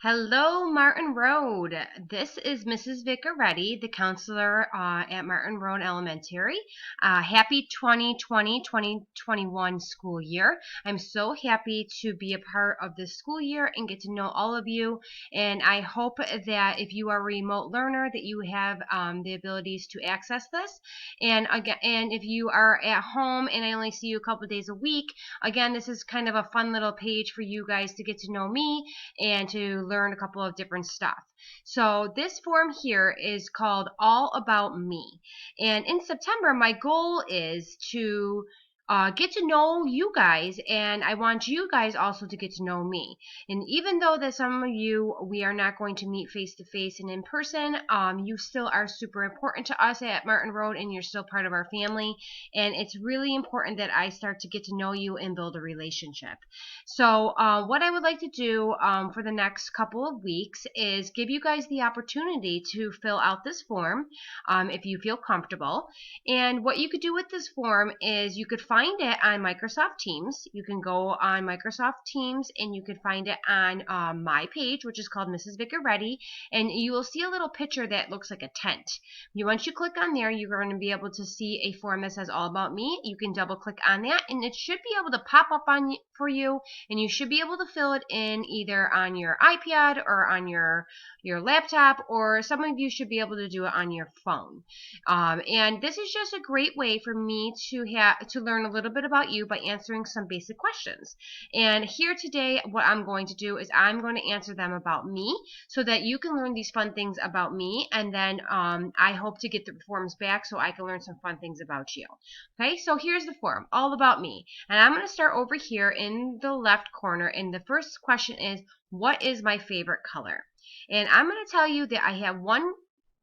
Hello, Martin Road. This is Mrs. Vicaretti, the counselor at Martin Road Elementary. Happy 2020-2021 school year. I'm so happy to be a part of this school year and get to know all of you. And I hope that if you are a remote learner, that you have the abilities to access this. And again, and if you are at home and I only see you a couple days a week, again, this is kind of a fun little page for you guys to get to know me and to learn a couple of different stuff. So this form here is called All About Me. And in September, my goal is to get to know you guys, and I want you guys also to get to know me. And even though that some of you, we are not going to meet face to face and in person, you still are super important to us at Martin Road, and you're still part of our family. And it's really important that I start to get to know you and build a relationship. So what I would like to do for the next couple of weeks is give you guys the opportunity to fill out this form if you feel comfortable. And what you could do with this form is you could find it on Microsoft Teams. You can go on Microsoft Teams and you can find it on my page, which is called Mrs. Vicaretti, and you will see a little picture that looks like a tent. Once you click on there, you're going to be able to see a form that says All About Me. You can double click on that and it should be able to pop up for you, and you should be able to fill it in either on your iPad or on your laptop, or some of you should be able to do it on your phone. And this is just a great way for me to learn a little bit about you by answering some basic questions. And here today, what I'm going to do is I'm going to answer them about me so that you can learn these fun things about me, and then I hope to get the forms back so I can learn some fun things about you. Okay, so here's the form, All About Me. And I'm going to start over here in the left corner, and the first question is, what is my favorite color? And I'm going to tell you that I have one,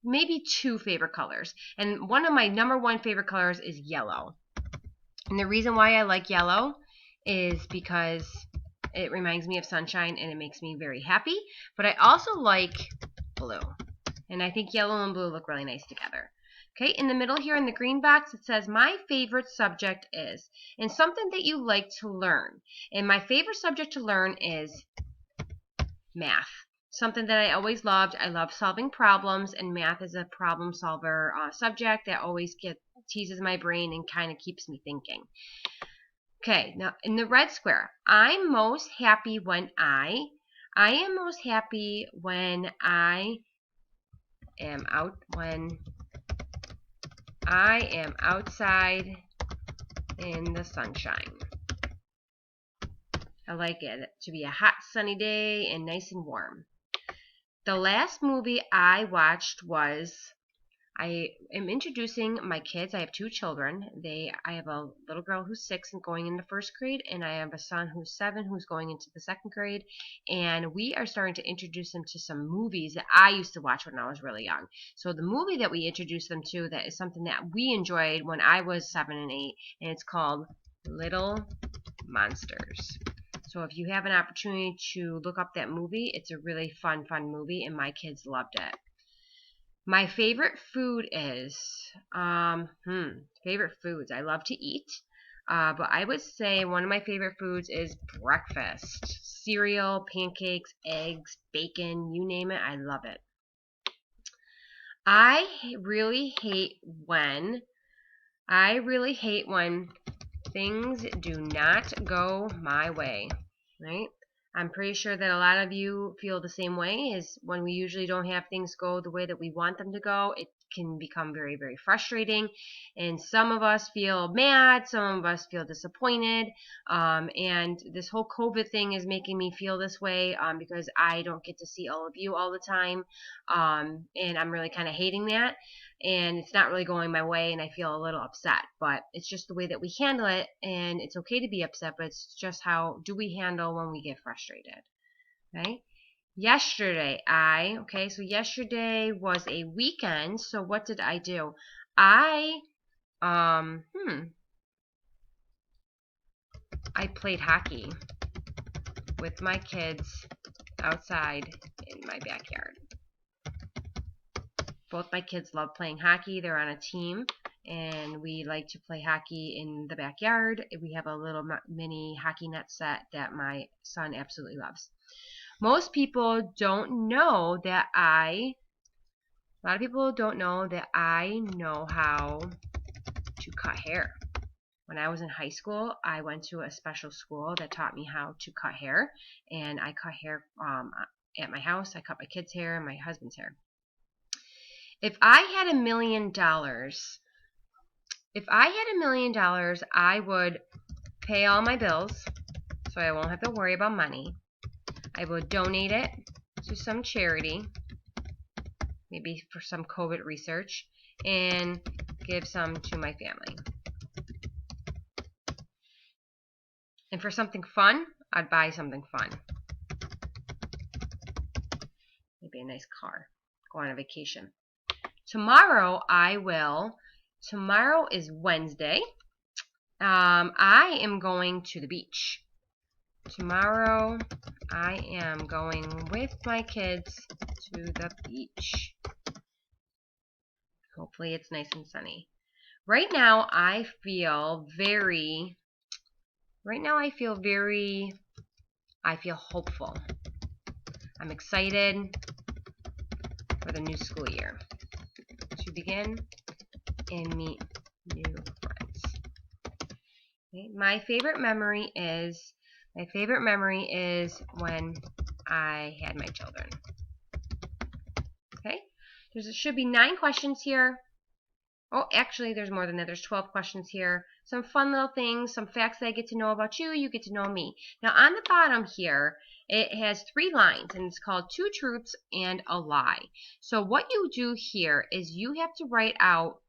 maybe two favorite colors. And one of my number one favorite colors is yellow. And the reason why I like yellow is because it reminds me of sunshine and it makes me very happy. But I also like blue. And I think yellow and blue look really nice together. Okay, in the middle here in the green box, it says my favorite subject is, and something that you like to learn. And my favorite subject to learn is math. Something that I always loved. I love solving problems, and math is a problem solver subject that always teases my brain and kind of keeps me thinking. Okay, now in the red square, I'm most happy when I am most happy when I am outside in the sunshine. I like it to be a hot sunny day and nice and warm. The last movie I watched was, I am introducing my kids. I have two children. I have a little girl who's 6 and going into first grade, and I have a son who's 7 who's going into the second grade. And we are starting to introduce them to some movies that I used to watch when I was really young. So the movie that we introduced them to, that is something that we enjoyed when I was 7 and 8, and it's called Little Monsters. So if you have an opportunity to look up that movie, it's a really fun movie, and my kids loved it. My favorite food is, favorite foods. I love to eat, but I would say one of my favorite foods is breakfast. Cereal, pancakes, eggs, bacon, you name it, I love it. I really hate when things do not go my way, right? I'm pretty sure that a lot of you feel the same way, is when we usually don't have things go the way that we want them to go, it can become very, very frustrating. And some of us feel mad, some of us feel disappointed. And this whole COVID thing is making me feel this way because I don't get to see all of you all the time. And I'm really kind of hating that. And it's not really going my way, and I feel a little upset. But it's just the way that we handle it, and it's okay to be upset, but it's just how do we handle when we get frustrated, okay? Yesterday was a weekend, so what did I do? I played hockey with my kids outside in my backyard. Both my kids love playing hockey. They're on a team, and we like to play hockey in the backyard. We have a little mini hockey net set that my son absolutely loves. Most people don't know that a lot of people don't know that I know how to cut hair. When I was in high school, I went to a special school that taught me how to cut hair, and I cut hair at my house. I cut my kids' hair and my husband's hair. If I had $1 million, I would pay all my bills, so I won't have to worry about money. I would donate it to some charity, maybe for some COVID research, and give some to my family. And for something fun, I'd buy something fun. Maybe a nice car. Go on a vacation. Tomorrow is Wednesday. I am going to the beach. Tomorrow, I am going with my kids to the beach. Hopefully it's nice and sunny. Right now, I feel hopeful. I'm excited for the new school year to begin and meet new friends. Okay. My favorite memory is when I had my children. Okay, there should be 9 questions here. Oh, actually, there's more than that. There's 12 questions here. Some fun little things, some facts that I get to know about you. You get to know me. Now, on the bottom here, it has 3 lines, and it's called 2 truths and a lie. So what you do here is you have to write out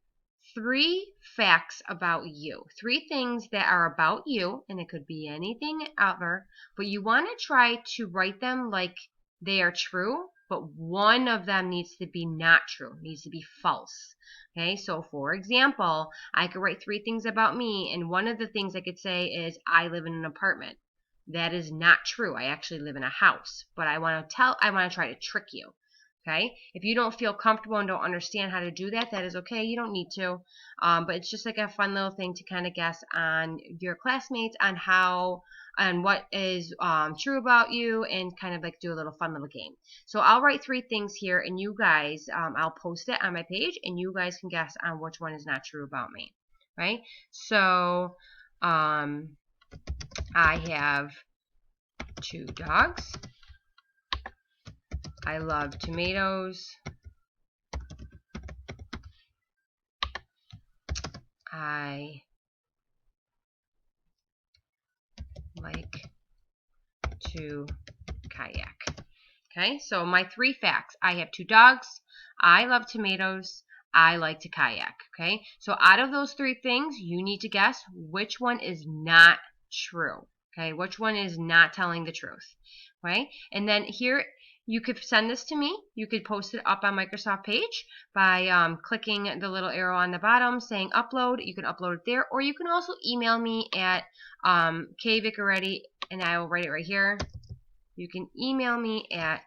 3 facts about you. 3 things that are about you, and it could be anything ever, but you want to try to write them like they are true, but one of them needs to be not true, needs to be false. Okay, so for example, I could write 3 things about me, and one of the things I could say is I live in an apartment. That is not true. I actually live in a house, but I want to try to trick you. Okay, if you don't feel comfortable and don't understand how to do that, that is okay. You don't need to, but it's just like a fun little thing to kind of guess on your classmates on what is true about you, and kind of like do a little fun little game. So I'll write 3 things here, and you guys, I'll post it on my page, and you guys can guess on which one is not true about me. Right? So I have 2 dogs. I love tomatoes. I like to kayak. Okay, so my 3 facts. I have 2 dogs. I love tomatoes. I like to kayak. Okay, so out of those 3 things, you need to guess which one is not true. Okay, which one is not telling the truth. Okay, and then here, you could send this to me. You could post it up on Microsoft page by clicking the little arrow on the bottom saying upload. You can upload it there, or you can also email me at kvicaretti, and I will write it right here. You can email me at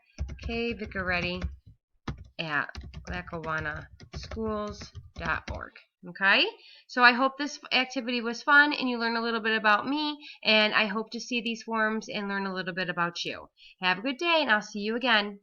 kvicaretti@lackawannaschools.org. Okay, so I hope this activity was fun and you learned a little bit about me, and I hope to see these forms and learn a little bit about you. Have a good day, and I'll see you again.